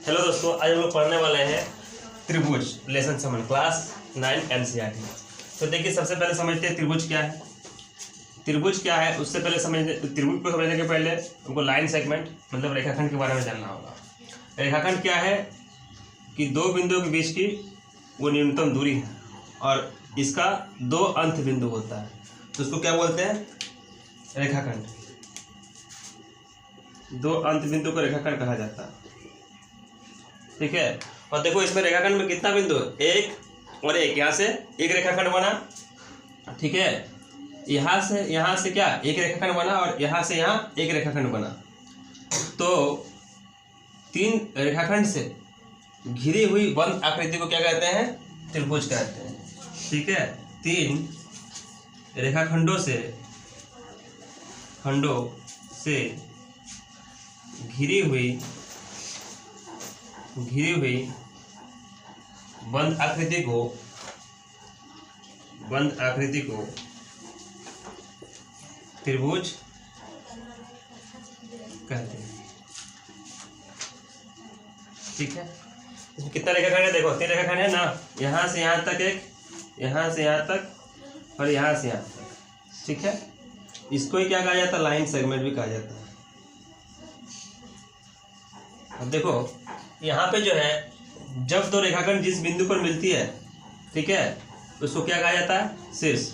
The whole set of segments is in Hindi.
हेलो दोस्तों, आज हम लोग पढ़ने वाले हैं त्रिभुज लेसन 7 क्लास 9 एनसीईआरटी। तो देखिए, सबसे पहले समझते हैं त्रिभुज क्या है। त्रिभुज क्या है उससे पहले त्रिभुज को समझने के पहले हमको लाइन सेगमेंट मतलब रेखाखंड के बारे में जानना होगा। रेखाखंड क्या है कि दो बिंदुओं के बीच की वो न्यूनतम दूरी है और इसका दो अंत बिंदु होता है, तो उसको क्या बोलते हैं? रेखाखंड। दो अंत बिंदु को रेखाखंड कहा जाता है, ठीक है। और देखो, इसमें रेखाखंड में कितना बिंदु है? एक और एक। यहाँ से एक रेखाखंड बना, ठीक है। यहाँ से क्या एक रेखाखंड बना और यहाँ से यहाँ एक रेखाखंड बना। तो तीन रेखाखंड से घिरी हुई बंद आकृति को क्या कहते हैं? त्रिभुज कहते हैं, ठीक है। तीन रेखाखंडों से घिरी हुई बंद आकृति को त्रिभुज कहते हैं, ठीक है। इसमें कितना रेखाखंड है? देखो, तीन रेखाखंड है ना। यहाँ से यहाँ तक एक, यहाँ से यहाँ तक और यहाँ से यहाँ तक, ठीक है। इसको ही क्या कहा जाता है? लाइन सेगमेंट भी कहा जाता है। अब देखो, यहाँ पे जो है, जब दो रेखाखंड जिस बिंदु पर मिलती है, ठीक है, उसको क्या कहा जाता है? शीर्ष।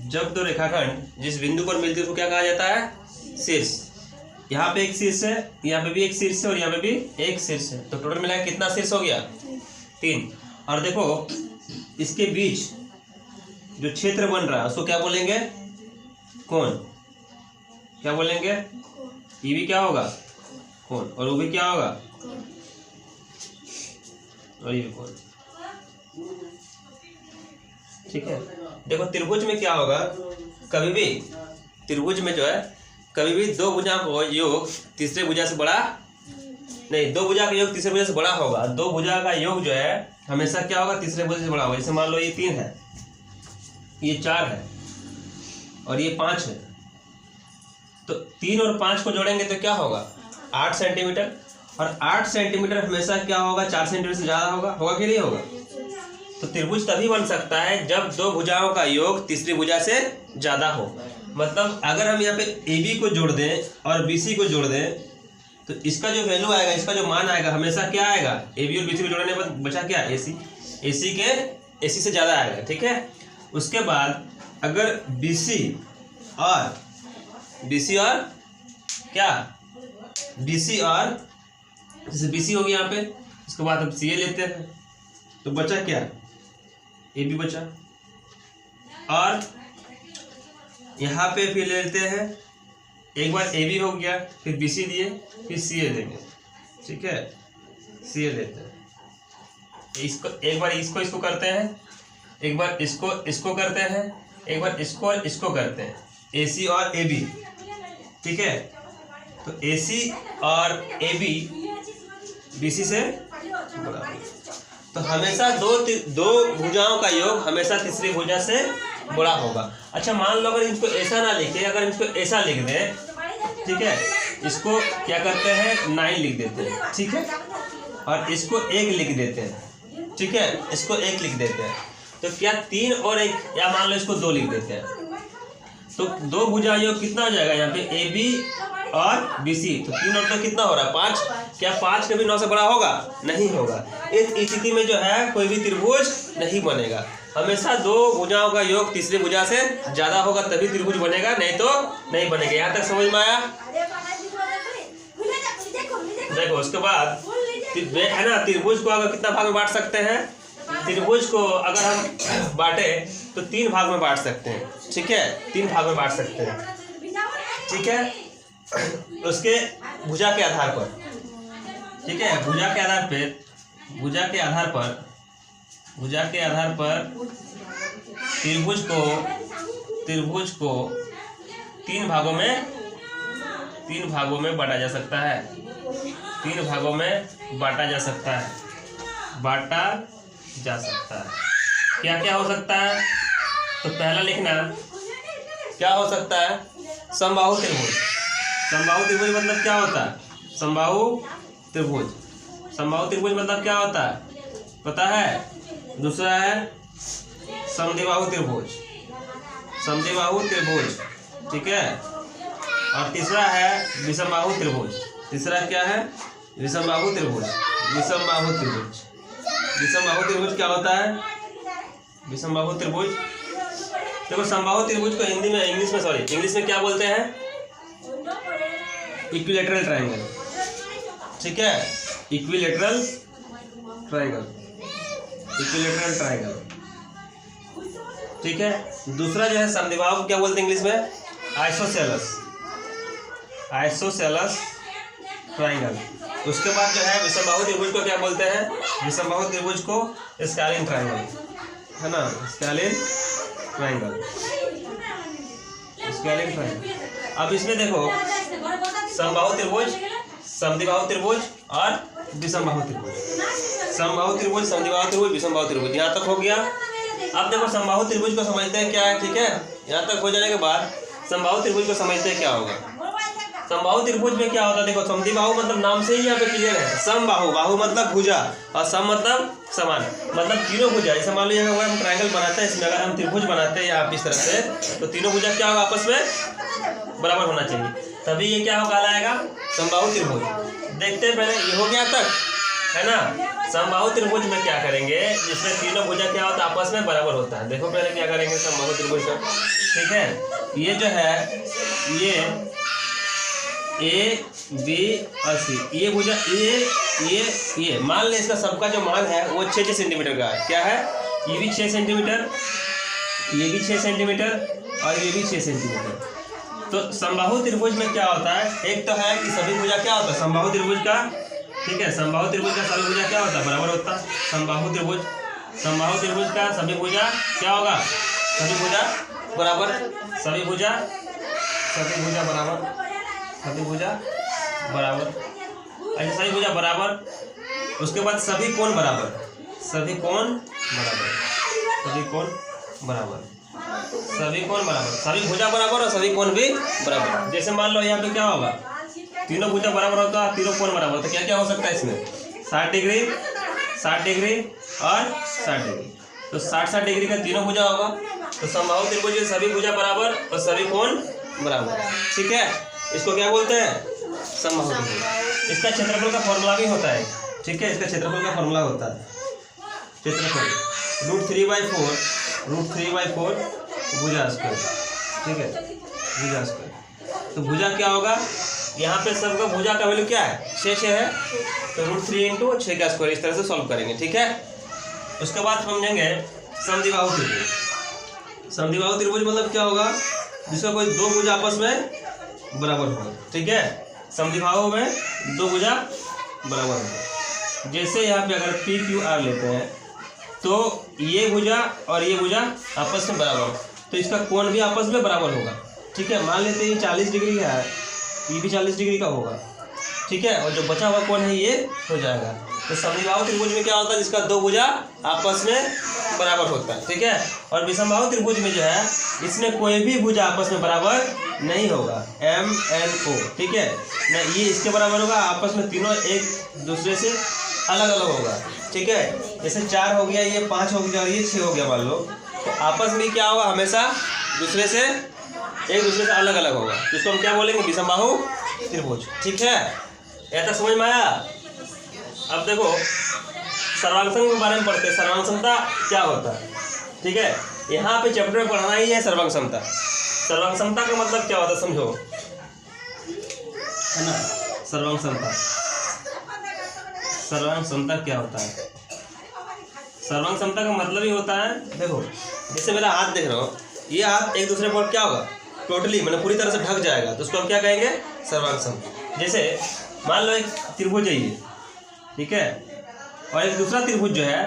जब दो रेखाखंड जिस बिंदु पर मिलती है उसको क्या कहा जाता है? शीर्ष। यहाँ पे एक शीर्ष है, यहाँ पे भी एक शीर्ष है और यहाँ पे भी एक शीर्ष है, तो टोटल मिला के कितना शीर्ष हो गया? 3। और देखो, इसके बीच जो क्षेत्र बन रहा है उसको क्या बोलेंगे? कोण। क्या बोलेंगे? ये भी क्या होगा? कोण। और वो भी क्या होगा? और ये भी कोण, ठीक है। देखो, त्रिभुज में क्या होगा? कभी भी त्रिभुज में जो है, कभी भी दो भुजा का योग तीसरे भुजा से बड़ा नहीं, दो भुजा का योग तीसरे भुजा से बड़ा होगा। दो भुजा का योग जो है हमेशा क्या होगा? तीसरे भुजा से बड़ा होगा। जैसे मान लो ये 3 है, ये 4 है और ये 5 है, तो 3 और 5 को जोड़ेंगे तो क्या होगा? 8 सेंटीमीटर। और 8 सेंटीमीटर हमेशा क्या होगा? 4 सेंटीमीटर से ज़्यादा होगा कि नहीं होगा? तो त्रिभुज तभी बन सकता है जब दो भुजाओं का योग तीसरी भुजा से ज़्यादा हो। मतलब अगर हम यहाँ पे AB को जोड़ दें और BC को जोड़ दें, तो इसका जो वैल्यू आएगा, इसका जो मान आएगा, हमेशा क्या आएगा? AB और BC को जोड़ने पर बचा क्या? AC से ज़्यादा आएगा, ठीक है। उसके बाद अगर BC और जैसे BC हो गया यहाँ पे, उसके बाद हम CA लेते हैं, तो बचा क्या? AB बचा। और यहाँ पे फिर ले लेते हैं, एक बार AB हो गया, फिर BC दिए, फिर CA लेंगे, ठीक है। CA लेते हैं, इसको एक बार इसको करते हैं, एक बार इसको करते हैं, एक बार इसको करते हैं, AC और AB, ठीक है। तो AC और AB BC से बड़ा। तो हमेशा दो भुजाओं का योग हमेशा तीसरी भुजा से बड़ा होगा। अच्छा, मान लो अगर इसको ऐसा ना लिखे, अगर इसको ऐसा लिख दें, ठीक है, इसको क्या करते हैं? 9 लिख देते हैं, ठीक है। और इसको 1 लिख देते हैं, ठीक है, इसको 1 लिख देते हैं, तो क्या 3 और 1, या मान लो इसको 2 लिख देते हैं, तो दो भुजा योग कितना हो जाएगा? यहाँ पे AB और BC, तो 3 और 2 कितना हो रहा है? 5। क्या 5 कभी 9 से बड़ा होगा? नहीं होगा। इस स्थिति में जो है कोई भी त्रिभुज नहीं बनेगा। हमेशा दो भुजाओं का योग तीसरी भुजा से ज्यादा होगा तभी त्रिभुज बनेगा, नहीं तो नहीं बनेगा। यहाँ तक समझ में आया? देखो, उसके बाद है ना, त्रिभुज को अगर कितना भाग में बांट सकते हैं? त्रिभुज को अगर हम बांटे तो 3 भाग में बांट सकते हैं, ठीक है। 3 भाग में बांट सकते हैं, ठीक है। उसके भुजा के आधार पर, ठीक है, भुजा के आधार पर त्रिभुज को 3 भागों में बांटा जा सकता है। 3 भागों में बांटा जा सकता है। क्या क्या हो सकता है? तो पहला लिखना, क्या हो सकता है? समबाहु त्रिभुज। समबाहु त्रिभुज मतलब क्या होता है? समबाहु त्रिभुज। समबाहु त्रिभुज मतलब क्या होता है पता है? दूसरा है समद्विबाहु त्रिभुज, समद्विबाहु त्रिभुज, ठीक है। और तीसरा है विषमबाहु त्रिभुज। तीसरा क्या है? विषमबाहु त्रिभुज। विषमबाहु त्रिभुज, विषमबाहु त्रिभुज क्या होता है? विषमबाहु त्रिभुज देखो, समबाहु त्रिभुज को हिंदी में इंग्लिश में क्या बोलते हैं? इक्विलैटरल ट्रायंगल, ठीक है। इक्विलैटरल ट्रायंगल, इक्विलैटरल ट्रायंगल, ठीक है। दूसरा जो है समद्विबाहु क्या बोलते हैं इंग्लिश में? Isosceles, isosceles triangle. उसके बाद जो है विषमबाहु त्रिभुज को क्या बोलते हैं? विषमबाहु त्रिभुज को स्केलिन ट्रायंगल, है ना, स्केलिन ट्रायंगल, स्केलिन ट्रायंगल। अब इसमें देखो समबाहु त्रिभुज, समद्विबाहु त्रिभुज और विषमबाहु त्रिभुज, समबाहु त्रिभुज, समद्विबाहु त्रिभुज, विषमबाहु त्रिभुज, यहाँ तक हो गया। अब देखो समबाहु त्रिभुज को समझते हैं क्या है, ठीक है। यहाँ तक हो जाने के बाद समबाहु त्रिभुज को समझते हैं क्या होगा। समबाहु त्रिभुज में क्या होता है? देखो समद्विबाहु मतलब नाम से ही यहाँ पे क्लियर है, समबाहु, बाहु मतलब भुजा और सम मतलब समान, मतलब तीनों भुजा। जैसे मान लीजिए अगर हम ट्रायंगल बनाते हैं, इसमें अगर हम त्रिभुज बनाते हैं यहाँ इस तरह से, तो तीनों भुजा क्या होगा? आपस में बराबर होना चाहिए, तभी ये क्या कहलाएगा? समबाहु त्रिभुज। देखते हैं पहले, ये हो गया तक, है ना। समबाहु त्रिभुज में क्या करेंगे? जिसमें तीनों भुजा क्या होता है? आपस में बराबर होता है। देखो पहले क्या करेंगे समबाहु त्रिभुज का, ठीक है। ये जो है ये ए बी और सी, ये भुजा ये मान लें इसका सबका जो मान है वो 6 सेंटीमीटर का है। क्या है? ये भी 6 सेंटीमीटर, ये भी 6 सेंटीमीटर और ये भी 6 सेंटीमीटर। तो समबाहु त्रिभुज में क्या होता है? एक तो है कि सभी भुजा क्या होता है समबाहु त्रिभुज का, ठीक है। समबाहु त्रिभुज का सभी भुजा क्या होता है? बराबर होता है। समबाहु त्रिभुज, समबाहु त्रिभुज का सभी भुजा क्या होगा? सभी भुजा बराबर, सभी भुजा बराबर, सभी भुजा बराबर, ऐसे सभी भुजा बराबर। उसके बाद सभी कोण बराबर, सभी कोण बराबर, सभी कोण बराबर, सभी कोण बराबर, सभी भुजा बराबर और सभी कोण भी बराबर। जैसे मान लो यहाँ पे क्या होगा? तीनों भुजा बराबर होता है, तीनों कोण बराबर, तो क्या क्या हो सकता है इसमें? 60 डिग्री, 60 डिग्री और 60 डिग्री, तो 60 डिग्री का तीनों भुजा होगा। तो समबाहु त्रिभुज के सभी भुजा बराबर और सभी कोण बराबर, ठीक है। इसको क्या बोलते हैं? समबाहु त्रिभुज। इसका क्षेत्रफल का फॉर्मूला भी होता है, ठीक है। इसका क्षेत्रफल का फॉर्मूला होता है क्षेत्रफल √3/4 भुजा स्क्वायर, ठीक है, भुजा स्क्वायर। तो भुजा क्या होगा? यहाँ पे सबका भुजा का वैल्यू क्या है? 6 है, तो √3 × 6 का स्क्वायर, इस तरह से सॉल्व करेंगे, ठीक है। उसके बाद समझेंगे समद्विबाहु त्रिभुज। समद्विबाहु त्रिभुज मतलब क्या होगा? जिसका कोई दो भुजा आपस में बराबर होगा, ठीक है। समद्विबाहु में दो भुजा बराबर होगा। जैसे यहाँ पे अगर PQR लेते हैं तो ये भुजा और ये भुजा आपस में बराबर, तो इसका कोण भी आपस में बराबर होगा, ठीक है। मान लेते हैं ये 40 डिग्री का है, ये भी 40 डिग्री का होगा, ठीक है। और जो बचा हुआ कोण है ये हो जाएगा। तो समद्विबाहु त्रिभुज में क्या होता है? जिसका दो भुजा आपस में बराबर होता है, ठीक है। और विषमबाहु त्रिभुज में जो है इसमें कोई भी भुजा आपस में बराबर नहीं होगा, MNO, ठीक है ना। ये इसके बराबर होगा, आपस में तीनों एक दूसरे से अलग अलग होगा, ठीक है। जैसे 4 हो गया, ये 5 हो गया और ये 6 हो गया मान लो, तो आपस में क्या होगा? हमेशा एक दूसरे से अलग अलग होगा, जिसको हम क्या बोलेंगे? विषमबाहु त्रिभुज, ठीक है। यह तक समझ में आया? अब देखो सर्वांग के बारे में पढ़ते हैं। सर्वांग क्षमता क्या होता है, ठीक है। यहाँ पे चैप्टर में पढ़ना ही है सर्वांग क्षमता। सर्वांग क्षमता का मतलब क्या होता है समझो, है ना। सर्वांग क्षमता, सर्वांग क्षमता क्या होता है? सर्वांग क्षमता का मतलब ही होता है, देखो जैसे मेरा हाथ देख रहे हो, ये हाथ एक दूसरे पर क्या होगा? टोटली मतलब पूरी तरह से ढक जाएगा, तो उसको हम क्या कहेंगे? सर्वांग क्षमता। जैसे मान लो एक त्रिभुज है ये, ठीक है, और एक दूसरा त्रिभुज जो है,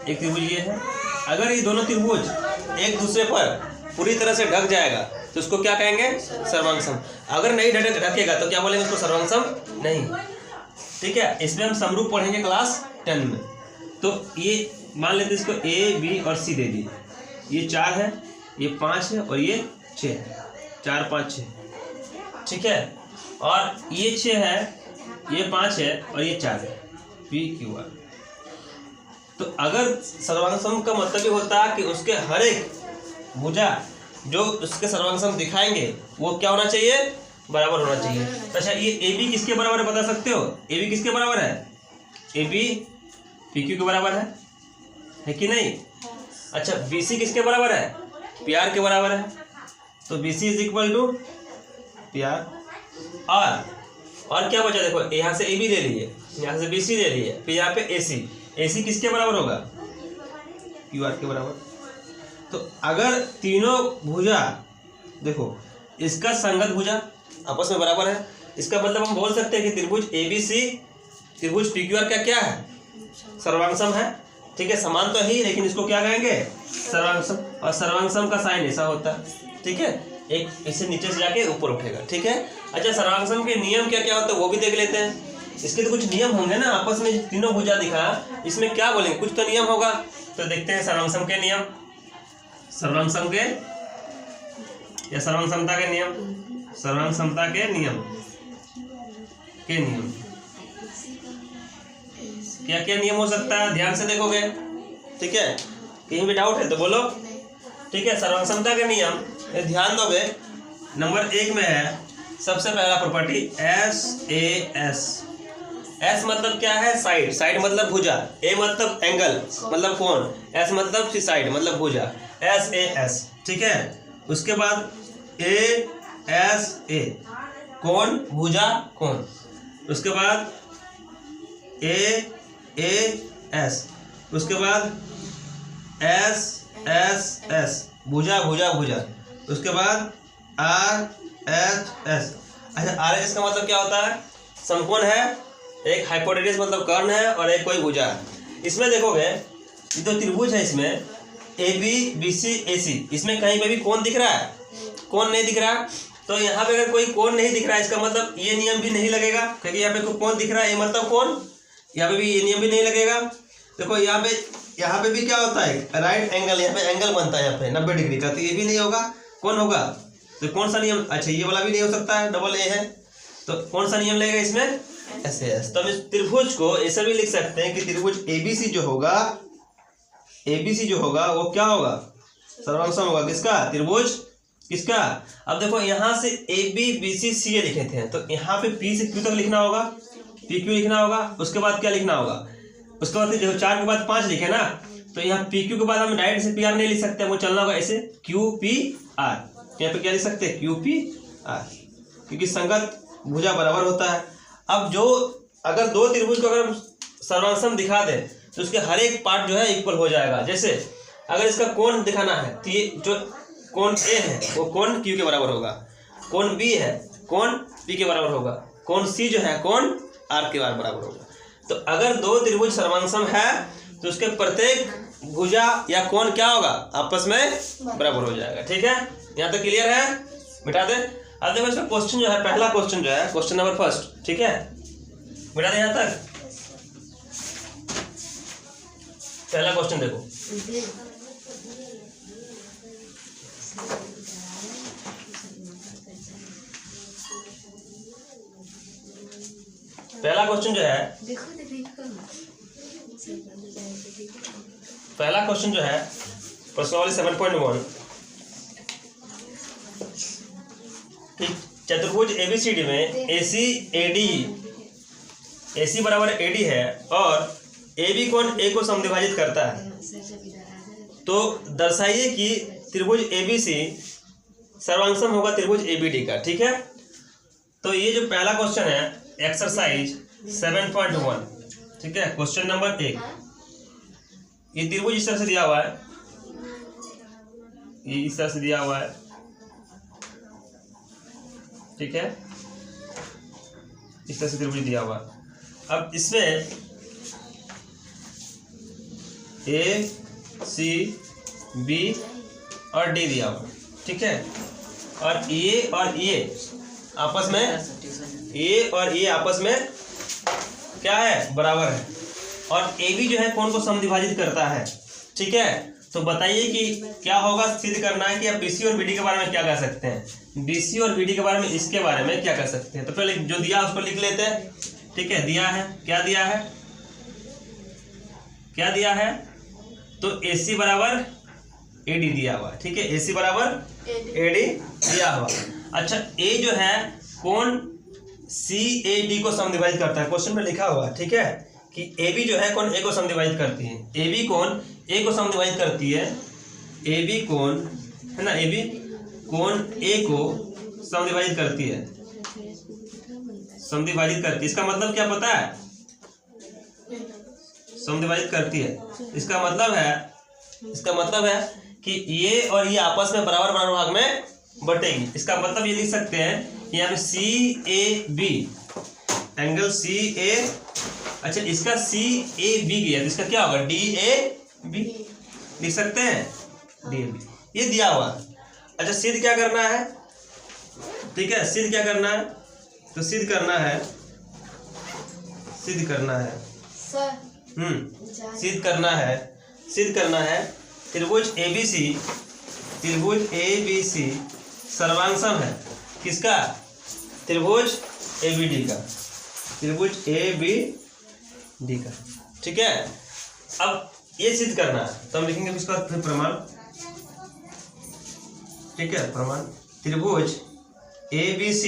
एक त्रिभुज ये है। अगर ये दोनों त्रिभुज एक दूसरे पर पूरी तरह से ढक जाएगा तो उसको क्या कहेंगे? सर्वांगसम। अगर नहीं ढकेगा तो क्या बोलेंगे उसको? सर्वांगसम नहीं, ठीक है। इसमें हम समरूप पढ़ेंगे क्लास 10 में। तो ये मान लेते इसको A, B और C दे दिए। ये 4 है, ये 5 है और ये 6 है, 4, 5, 6, ठीक है। और ये 6 है ये 5 है और ये 4 है, पी क्यू आर। तो अगर सर्वांग सम का मतलब ये होता है कि उसके हर एक भुजा जो उसके सर्वांग सम दिखाएंगे वो क्या होना चाहिए, बराबर होना चाहिए। अच्छा ये ए बी किसके बराबर है बता सकते हो, ए बी किसके बराबर है, ए बी पी क्यू के बराबर है कि नहीं। अच्छा बी सी किसके बराबर है, पी आर के बराबर है, तो B C is equal to P R. और क्या बचा, देखो यहाँ से ए बी ले लिए, यहाँ से बी सी ले लिए, फिर यहाँ पे ए सी किसके बराबर होगा, क्यू आर के बराबर। तो अगर तीनों भुजा देखो इसका संगत भुजा आपस में बराबर है, इसका मतलब हम बोल सकते हैं कि त्रिभुज ए बी सी त्रिभुज पी क्यू आर का क्या है, सर्वांग सम है। ठीक है, समान तो है ही, लेकिन इसको क्या कहेंगे, सर्वांग सम। और सर्वांग सम का साइन ऐसा होता है। ठीक है, एक इससे नीचे से जाके ऊपर उठेगा। ठीक है, अच्छा सर्वांग सम के नियम क्या क्या होता है वो भी देख लेते हैं। इसके तो कुछ नियम होंगे ना, आपस में तीनों भुजा दिखा, इसमें क्या बोलेंगे, कुछ तो नियम होगा। तो देखते हैं सर्वांग सम के नियम, सर्वांग सम के या सर्वांग समता के नियम, सर्वांग समता के नियम क्या क्या नियम हो सकता है, ध्यान से देखोगे। ठीक है, कहीं भी डाउट है तो बोलो। ठीक है, सर्वांग समता के नियम ध्यान दोगे, नंबर 1 में है सबसे पहला property S A S. S मतलब क्या है, साइड, साइड मतलब भुजा, ए मतलब एंगल मतलब कोण, एस मतलब साइड मतलब भुजा, एस ए एस। ठीक है, उसके बाद ए एस ए कोण भुजा कोण, उसके बाद ए एस, उसके बाद एस एस एस भुजा भुजा भुजा, उसके बाद आर एच एस। अच्छा आर एच का मतलब क्या होता है, समकोण है, एक हाइपोटेनस मतलब कर्ण है और एक कोई भुजा है। इसमें देखोगे ये तो त्रिभुज है, इसमें ए बी बी सी ए सी, इसमें कहीं पे भी कोण दिख रहा है, कोण नहीं दिख रहा। तो यहाँ पे अगर कोई कोण नहीं दिख रहा है, इसका मतलब ये नियम भी नहीं लगेगा, क्योंकि यहाँ पे कोण दिख रहा है, ये मतलब कोण, यहाँ पे भी ये नियम भी नहीं लगेगा। देखो यहाँ पे भी क्या होता है, राइट एंगल, यहाँ पे एंगल बनता है यहाँ पे 90 डिग्री का, तो ये भी नहीं होगा, कौन होगा, तो कौन सा नियम, अच्छा ये वाला भी नहीं हो सकता है, डबल ए है, तो कौन सा नियम लगेगा इसमें, ऐसे एस। तो हम इस त्रिभुज को ऐसा भी लिख सकते हैं कि त्रिभुज एबीसी जो होगा, एबीसी जो होगा वो क्या होगा, सर्वांग सम होगा किसका, त्रिभुज किसका। अब देखो यहाँ से ए बी बी सी सी ए लिखे थे, तो यहाँ पे पी से क्यू तक लिखना होगा, पी क्यू लिखना होगा, उसके बाद क्या लिखना होगा, उसके बाद देखो 4 के बाद 5 लिखे ना, तो यहाँ पी क्यू के बाद हम डायरेक्ट से पी आर नहीं लिख सकते, वो चलना होगा ऐसे क्यू पी आर। यहाँ पे क्या लिख सकते हैं, क्यू पी आर, क्योंकि संगत भुजा बराबर होता है। अब जो अगर दो त्रिभुज को अगर हम सर्वांग सम दिखा दें तो उसके हर एक पार्ट जो है इक्वल हो जाएगा। जैसे अगर इसका कोण दिखाना है तो ये जो कोण ए है वो कोण क्यू के बराबर होगा, कोण बी है कोण पी के बराबर होगा, कोण सी जो है कोण आर के बराबर होगा। तो अगर दो त्रिभुज सर्वांग सम है तो उसके प्रत्येक भुजा या कोण क्या होगा, आपस में बराबर हो जाएगा। ठीक है, यहाँ तक क्लियर है, मिटा दे। अब देखो इसका क्वेश्चन जो है, पहला क्वेश्चन जो है, क्वेश्चन नंबर फर्स्ट, ठीक है, मिटा दे यहाँ तक। पहला क्वेश्चन देखो, पहला क्वेश्चन जो है, पहला क्वेश्चन जो है प्रश्नावली 7.1, चतुर्भुज एबीसीडी में एसी एडी, एसी बराबर एडी है और एबी कोण ए को समद्विभाजित करता है, तो दर्शाइए कि त्रिभुज एबीसी सर्वांग सम होगा त्रिभुज एबीडी का। ठीक है, तो ये जो पहला क्वेश्चन है एक्सरसाइज 7.1, ठीक है, क्वेश्चन नंबर 1, ये त्रिभुज इस तरह से दिया हुआ है, ये इस तरह से दिया हुआ है, ठीक है, इस तरह से त्रिभुज दिया हुआ है। अब इसमें ए सी बी और डी दिया हुआ, ठीक है, और ये आपस में, ए और ये आपस में क्या है, बराबर है, और ए बी जो है कोण को समद्विभाजित करता है। ठीक है, तो बताइए कि क्या होगा, सिद्ध करना है कि आप बीसी और बीडी के बारे में क्या कह सकते हैं, बीसी और बीडी के बारे में, इसके बारे में क्या कह सकते हैं। तो पहले जो दिया उसको लिख लेते हैं, ठीक है, दिया है, क्या दिया है, क्या दिया है, तो AC बराबर AD दिया हुआ है। ठीक है, AC बराबर AD दिया हुआ। अच्छा, A जो है कौन CAD को समद्विभाजित करता है, क्वेश्चन में लिखा हुआ है। ठीक है, कि AB जो है कौन A को समद्विभाजित करती है, AB कौन A को समद्विभाजित करती है, AB कौन है ना, AB कौन A को समद्विभाजित करती है, समद्विभाजित करती है। इसका मतलब क्या पता है, समद्विभाजित करती है, इसका मतलब है कि ये और ये आपस में बराबर बराबर भाग में बटेगी। इसका मतलब ये लिख सकते हैं कि यहाँ पे CAB एंगल CA, अच्छा इसका CAB गया तो इसका क्या होगा DAB, लिख सकते हैं DAB, ये दिया हुआ। अच्छा, सिद्ध क्या करना है, ठीक है, सिद्ध क्या करना है, तो सिद्ध करना है सिद्ध करना है त्रिभुज ABC सर्वांगसम है किसका, त्रिभुज ABD का। ठीक है, अब ये सिद्ध करना है तो हम लिखेंगे इसका प्रमाण। ठीक है, प्रमाण त्रिभुज ABC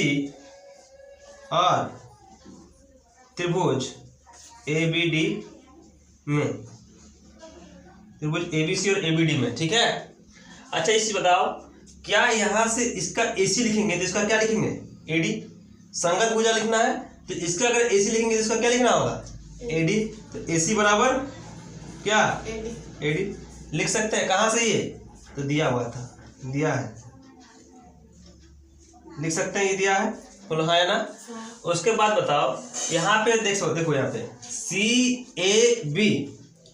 और त्रिभुज ABD में, त्रिभुज ABC और ABD में। ठीक है, अच्छा इसी बताओ, क्या यहाँ से इसका AC लिखेंगे तो इसका क्या लिखेंगे AD, संगत भुजा लिखना है तो इसका अगर AC लिखेंगे तो इसका क्या लिखना होगा AD, तो AC बराबर क्या AD लिख सकते हैं। कहाँ से, ये तो दिया हुआ था, दिया है, लिख सकते हैं, ये दिया है, बोलो हाँ है ना। उसके बाद बताओ यहाँ पे देखो यहाँ पे CAB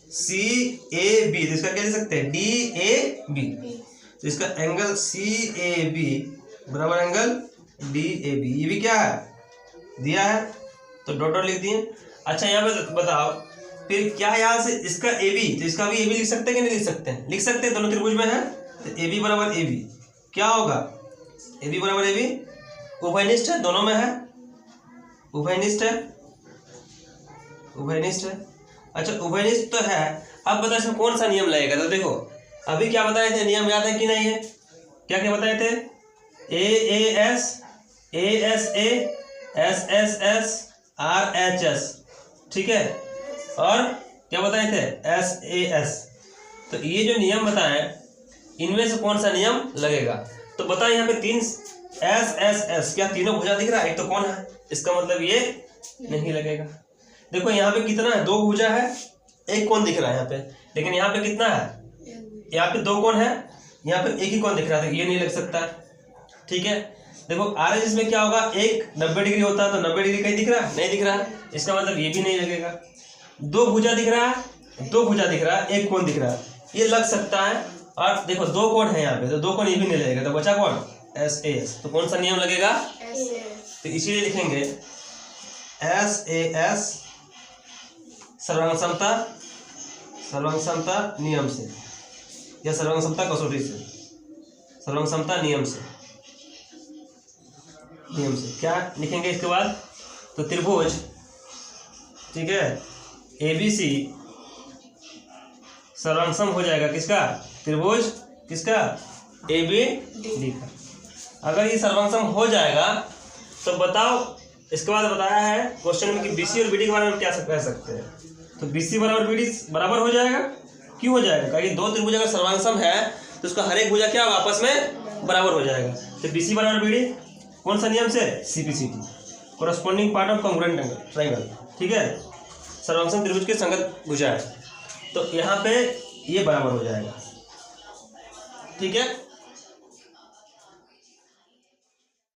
तो इसका क्या लिख सकते हैं DAB, तो इसका एंगल CAB बराबर एंगल DAB, ये भी क्या है दिया है, तो डॉट डॉट लिख दिए। अच्छा यहाँ पे बताओ फिर क्या, यहाँ से इसका AB तो इसका भी AB लिख सकते हैं कि नहीं लिख सकते हैं, लिख सकते हैं, दोनों त्रिभुज में है तो AB बराबर AB क्या होगा, AB बराबर AB उभयनिष्ठ है, दोनों में है, उभयनिष्ठ है। अच्छा उभयनिष्ठ तो है, अब बताओ इसमें कौन सा नियम लगेगा, तो देखो अभी क्या बताए थे, नियम याद है कि नहीं है, क्या क्या बताए थे, AAS ASA SSS RHS, ठीक है, और क्या बताए थे SAS। तो ये जो नियम बताए इनमें से कौन सा नियम लगेगा, तो बताओ यहाँ पे 3 SSS, क्या तीनों भुजा दिख रहा है, एक तो कौन है, इसका मतलब ये नहीं लगेगा। देखो यहाँ पे कितना है, 2 भुजा है, एक कोण दिख रहा है यहाँ पे, लेकिन यहाँ पे कितना है, यहाँ पे 2 कोण है, यहाँ पे एक ही कोण दिख रहा है, तो ये नहीं लग सकता। ठीक है, देखो RHS में क्या होगा, एक 90 डिग्री होता है तो 90 डिग्री कहीं दिख रहा है, नहीं दिख रहा है, इसका मतलब ये भी नहीं लगेगा। 2 भुजा दिख रहा है, एक कोण दिख रहा है, ये लग सकता है। और देखो 2 कोण है यहाँ पे, तो 2 कोण ये भी नहीं लगेगा, तो बचा कौन SAS, तो कौन सा नियम लगेगा, तो इसीलिए लिखेंगे SAS सर्वांगसमता नियम से, या सर्वांगसमता कसौटी से, सर्वांगसमता नियम से क्या लिखेंगे इसके बाद, तो त्रिभुज, ठीक है, ABC सर्वांगसम हो जाएगा किसका, त्रिभुज किसका ABD का। अगर ये सर्वांगसम हो जाएगा तो बताओ, इसके बाद बताया है क्वेश्चन में कि BC और BD के बारे में क्या कह सकते हैं, तो BC बराबर BD बराबर हो जाएगा, क्यों हो जाएगा, क्योंकि 2 त्रिभुज अगर सर्वांगसम है तो उसका हर एक भुजा क्या होगा, आपस में बराबर हो जाएगा। तो BC बराबर BD कौन सा नियम से, CPCT, corresponding part of congruent triangle. ठीक है, सर्वांगसम त्रिभुज के संगत भुजा है, तो यहाँ पे ये बराबर हो जाएगा। ठीक है।